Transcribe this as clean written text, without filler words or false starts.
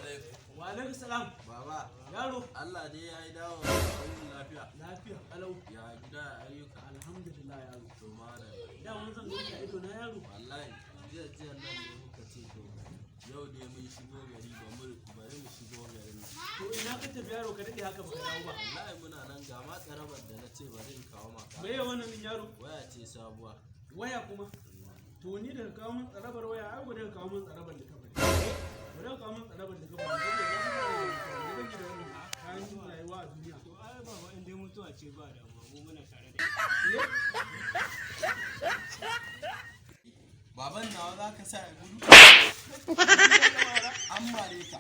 alaikum. Wa alaikum salam. Baba, Yaro. Allah dai ya yi dawo lafiya. Lafiya kalau. Ya gida ayyuka. Alhamdulillah yaro. To mara. Da mun san ka ido na yaro. Wallahi, jiya nan ne muka ce to yau ne mun shigo gari bari mu shigo garin nan. To ina ka tafi yaro ka dade haka baka dawo ba. Wallahi muna nan ga ma tsarabar da na ce bari in kawo maka. Me ya wannan din yaro? Waya ce sabuwa. Waya kuma. To ni daga kawo mun tsarabar waya ai ba daga kawo mun tsarabar da ka bari. Ba daga kawo mun tsarabar da ka bari. Kayan rayuwa a duniya. To ai baba in dai mutuwa ce ba damuwa mu muna tare da Baban nawa za ka sa ya gudu? An mare ka.